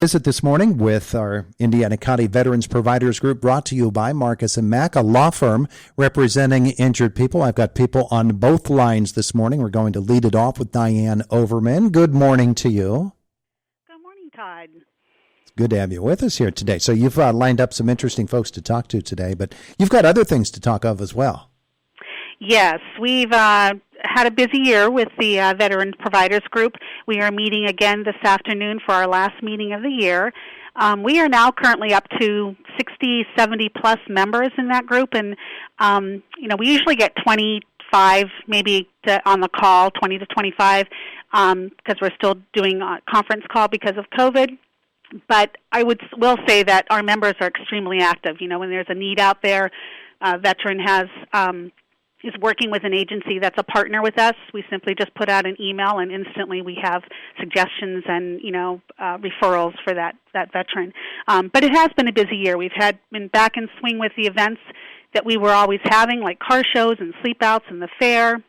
Visit this morning with our Indiana County Veterans Providers Group, brought to you by Marcus & Mack, a law firm representing injured people. I've got people on both lines this morning. We're going to lead it off with Diane Overman. Good morning to you. Good morning, Todd. It's good to have you with us here today. So you've lined up some interesting folks to talk to today, but you've got other things to talk of as well. Yes, we've had a busy year with the Veterans Providers Group. We are meeting again this afternoon for our last meeting of the year. We are now currently up to 60, 70-plus members in that group, and we usually get 25 maybe on the call, 20 to 25, because we're still doing a conference call because of COVID. But I will say that our members are extremely active. You know, when there's a need out there, veteran is working with an agency that's a partner with us. We simply just put out an email, and instantly we have suggestions and referrals for that veteran. But it has been a busy year. We've been back in swing with the events that we were always having, like car shows and sleep outs and the fair.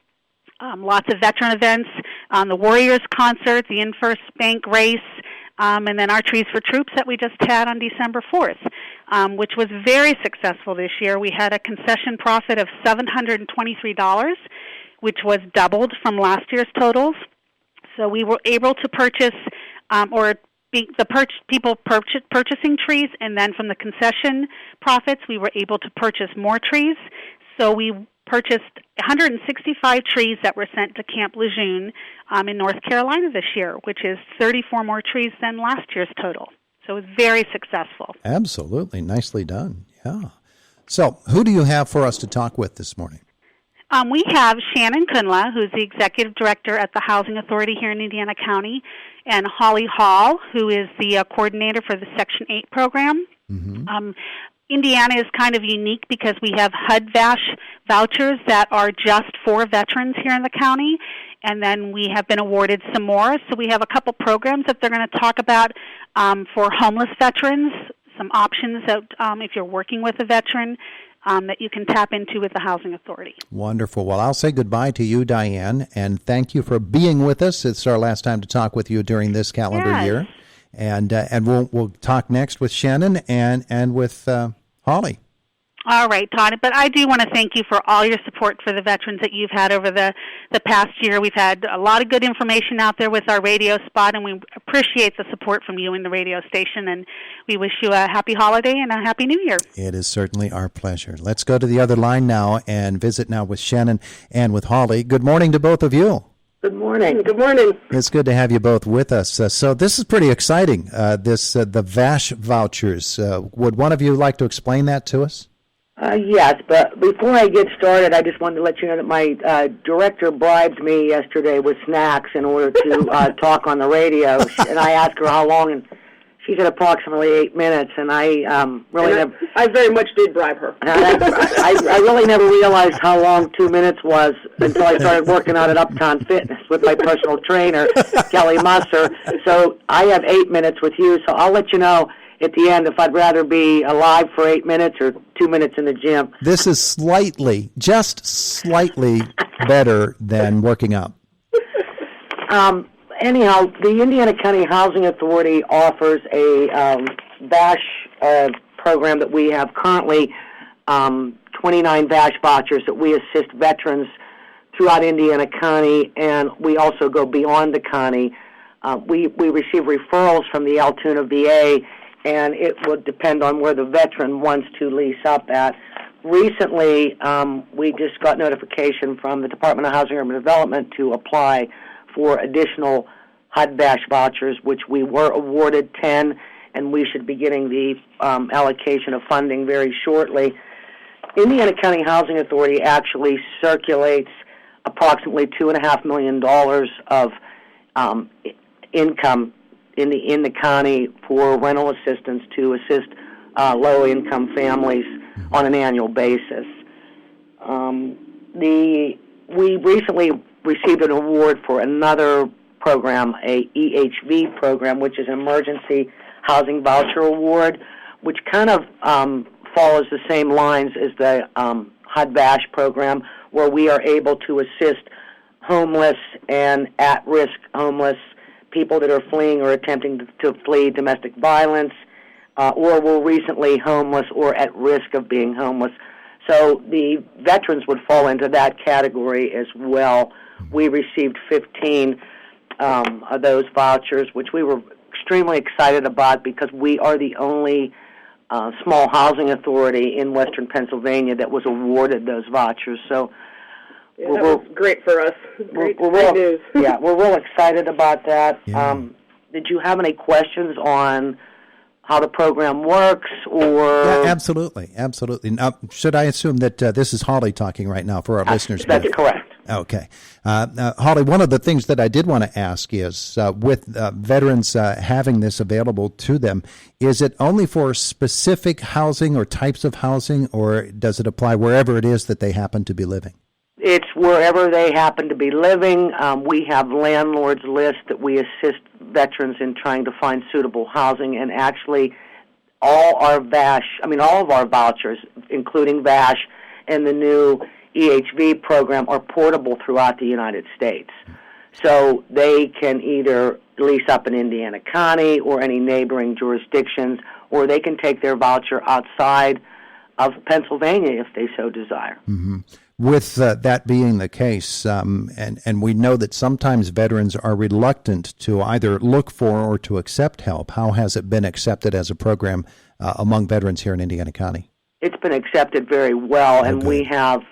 Lots of veteran events, the Warriors concert, the In-First Bank race, and then our Trees for Troops that we just had on December 4th, which was very successful this year. We had a concession profit of $723, which was doubled from last year's totals. So we were able to purchase, people purchasing trees, and then from the concession profits, we were able to purchase more trees. So we purchased 165 trees that were sent to Camp Lejeune in North Carolina this year, which is 34 more trees than last year's total. So it was very successful. Absolutely. Nicely done. Yeah. So who do you have for us to talk with this morning? We have Shannon Kundla, who's the Executive Director at the Housing Authority here in Indiana County, and Holly Hall, who is the coordinator for the Section 8 program. Mm-hmm. Indiana is kind of unique because we have HUD-VASH vouchers that are just for veterans here in the county, and then we have been awarded some more. So we have a couple programs that they're going to talk about for homeless veterans, some options that if you're working with a veteran that you can tap into with the Housing Authority. Wonderful. Well, I'll say goodbye to you, Diane, and thank you for being with us. It's our last time to talk with you during this calendar year. And we'll talk next with Shannon and with Holly. All right, Todd. But I do want to thank you for all your support for the veterans that you've had over the past year. We've had a lot of good information out there with our radio spot, and we appreciate the support from you in the radio station. And we wish you a happy holiday and a happy new year. It is certainly our pleasure. Let's go to the other line now and visit now with Shannon and with Holly. Good morning to both of you. Good morning. Good morning. It's good to have you both with us. So this is pretty exciting, the VASH vouchers. Would one of you like to explain that to us? Yes, but before I get started, I just wanted to let you know that my director bribed me yesterday with snacks in order to talk on the radio, and I asked her how long, and she said approximately 8 minutes, and I very much did bribe her. I really never realized how long 2 minutes was until I started working out at Uptown Fitness with my personal trainer, Kelly Musser. So I have 8 minutes with you, so I'll let you know at the end if I'd rather be alive for 8 minutes or 2 minutes in the gym. This is just slightly better than working out. Anyhow, the Indiana County Housing Authority offers a VASH program that we have currently, 29 VASH vouchers that we assist veterans throughout Indiana County, and we also go beyond the county. We receive referrals from the Altoona VA, and it would depend on where the veteran wants to lease up at. Recently, we just got notification from the Department of Housing and Urban Development to apply for additional HUD-VASH vouchers, which we were awarded 10, and we should be getting the allocation of funding very shortly. Indiana County Housing Authority actually circulates approximately $2.5 million of income in the county for rental assistance to assist low-income families on an annual basis. We recently received an award for another program, a EHV program, which is an Emergency Housing Voucher Award, which kind of follows the same lines as the HUD-VASH program, where we are able to assist homeless and at-risk homeless people that are fleeing or attempting to flee domestic violence, or were recently homeless or at risk of being homeless. So the veterans would fall into that category as well. We received 15 of those vouchers, which we were extremely excited about because we are the only small housing authority in Western Pennsylvania that was awarded those vouchers. So yeah, that was great for us. Great news. Yeah, we're real excited about that. Yeah. Did you have any questions on how the program works, or? Yeah, absolutely. Now, should I assume that this is Holly talking right now for our listeners? That's correct. Okay. Holly, one of the things that I did want to ask is, with veterans having this available to them, is it only for specific housing or types of housing, or does it apply wherever it is that they happen to be living? It's wherever they happen to be living. We have landlords list that we assist veterans in trying to find suitable housing, and actually all of our vouchers, including VASH and the new EHV program, are portable throughout the United States. So they can either lease up in Indiana County or any neighboring jurisdictions, or they can take their voucher outside of Pennsylvania if they so desire. Mm-hmm. With that being the case, and we know that sometimes veterans are reluctant to either look for or to accept help, how has it been accepted as a program among veterans here in Indiana County? It's been accepted very well, and we have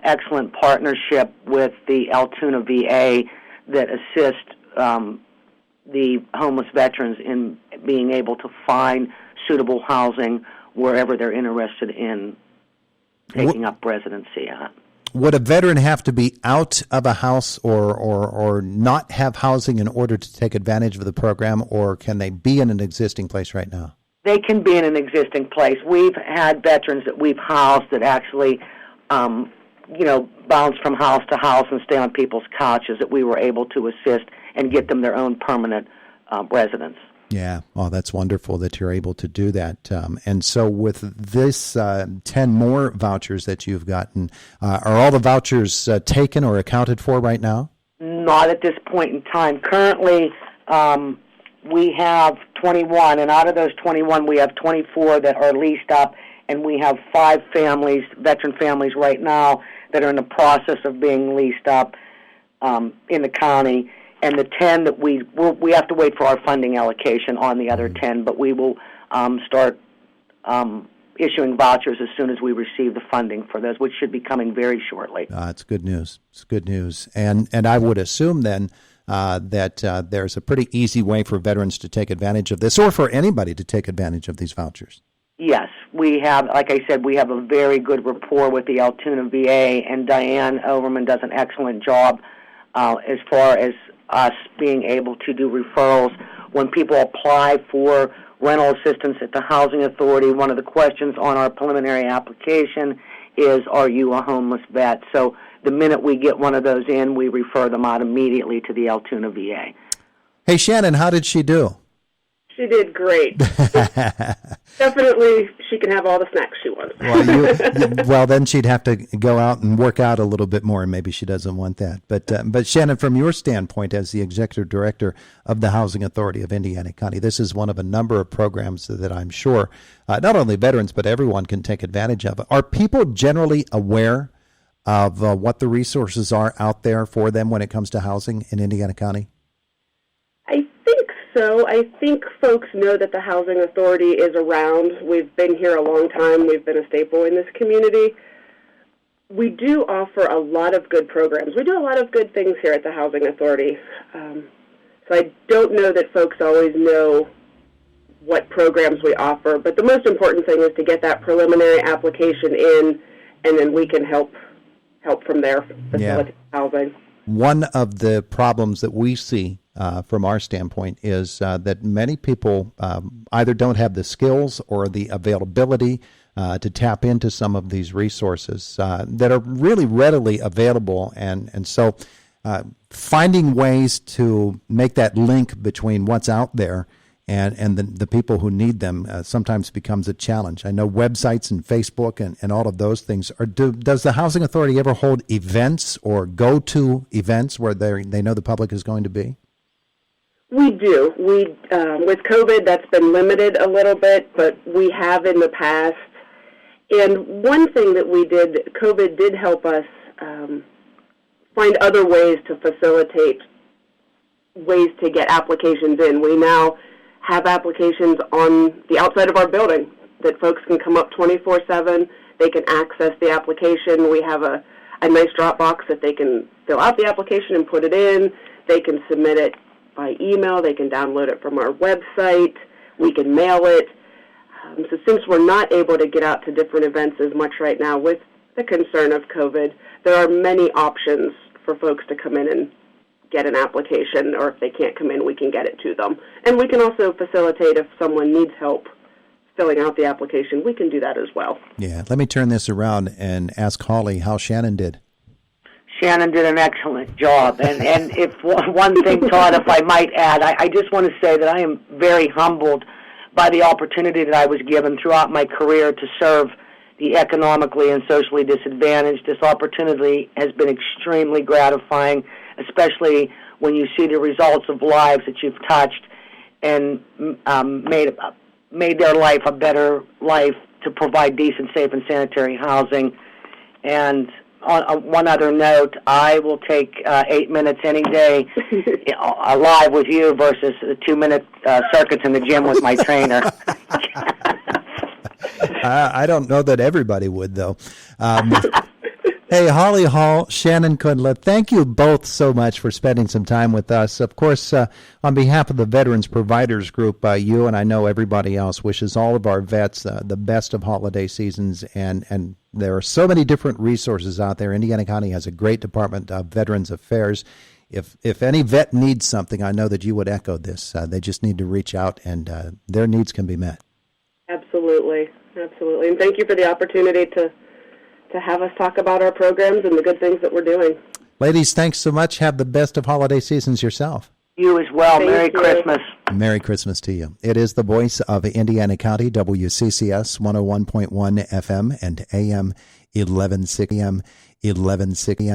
excellent partnership with the Altoona VA that assist the homeless veterans in being able to find suitable housing wherever they're interested in taking up residency at. Would a veteran have to be out of a house or not have housing in order to take advantage of the program, or can they be in an existing place right now? They can be in an existing place. We've had veterans that we've housed that actually, bounce from house to house and stay on people's couches, that we were able to assist and get them their own permanent residence. Yeah, oh, that's wonderful that you're able to do that. And so with this 10 more vouchers that you've gotten, are all the vouchers taken or accounted for right now? Not at this point in time. Currently, we have 21, and out of those 21, we have 24 that are leased up, and we have 5 families, veteran families right now, that are in the process of being leased up in the county. And the 10 that we have to wait for our funding allocation on the other 10, but we will start issuing vouchers as soon as we receive the funding for those, which should be coming very shortly. It's good news. It's good news. And I would assume then that there's a pretty easy way for veterans to take advantage of this, or for anybody to take advantage of these vouchers. Yes, we have, like I said, we have a very good rapport with the Altoona VA, and Diane Overman does an excellent job as far as us being able to do referrals. When people apply for rental assistance at the Housing Authority, one of the questions on our preliminary application is, are you a homeless vet? So the minute we get one of those in, we refer them out immediately to the Altoona VA. Hey, Shannon, how did she do? She did great. Definitely, she can have all the snacks she wants. Well, then she'd have to go out and work out a little bit more, and maybe she doesn't want that. But Shannon, from your standpoint as the executive director of the Housing Authority of Indiana County, this is one of a number of programs that I'm sure not only veterans but everyone can take advantage of. Are people generally aware of what the resources are out there for them when it comes to housing in Indiana County? I think so. I think folks know that the Housing Authority is around. We've been here a long time. We've been a staple in this community. We do offer a lot of good programs. We do a lot of good things here at the Housing Authority. So I don't know that folks always know what programs we offer, but the most important thing is to get that preliminary application in, and then we can help from there, facilitate housing. One of the problems that we see from our standpoint is that many people either don't have the skills or the availability to tap into some of these resources that are really readily available. And so finding ways to make that link between what's out there and the people who need them sometimes becomes a challenge. I know websites and Facebook and all of those things. Does the Housing Authority ever hold events or go to events where they know the public is going to be? We do. With COVID, that's been limited a little bit, but we have in the past. And one thing that we did, COVID did help us find other ways to facilitate ways to get applications in. We now have applications on the outside of our building that folks can come up 24/7. They can access the application. We have a nice drop box that they can fill out the application and put it in. They can submit it by email. They can download it from our website. We can mail it. So since we're not able to get out to different events as much right now with the concern of COVID, there are many options for folks to come in and get an application, or if they can't come in, we can get it to them. And we can also facilitate if someone needs help filling out the application. We can do that as well. Yeah, let me turn this around and ask Holly how Shannon did. Shannon did an excellent job. And if one thing, Todd, if I might add, I just want to say that I am very humbled by the opportunity that I was given throughout my career to serve the economically and socially disadvantaged. This opportunity has been extremely gratifying, especially when you see the results of lives that you've touched and made their life a better life to provide decent, safe, and sanitary housing. And on one other note, I will take 8 minutes any day live with you versus a 2-minute circuits in the gym with my trainer. I don't know that everybody would, though. Hey, Holly Hall, Shannon Kundla, thank you both so much for spending some time with us. Of course, on behalf of the Veterans Providers Group, you and I know everybody else wishes all of our vets the best of holiday seasons, and there are so many different resources out there. Indiana County has a great Department of Veterans Affairs. If any vet needs something, I know that you would echo this. They just need to reach out, and their needs can be met. Absolutely. Absolutely. And thank you for the opportunity to have us talk about our programs and the good things that we're doing. Ladies, thanks so much. Have the best of holiday seasons yourself. You as well. Merry Christmas. Merry Christmas to you. It is the voice of Indiana County, WCCS 101.1 FM and AM 1160.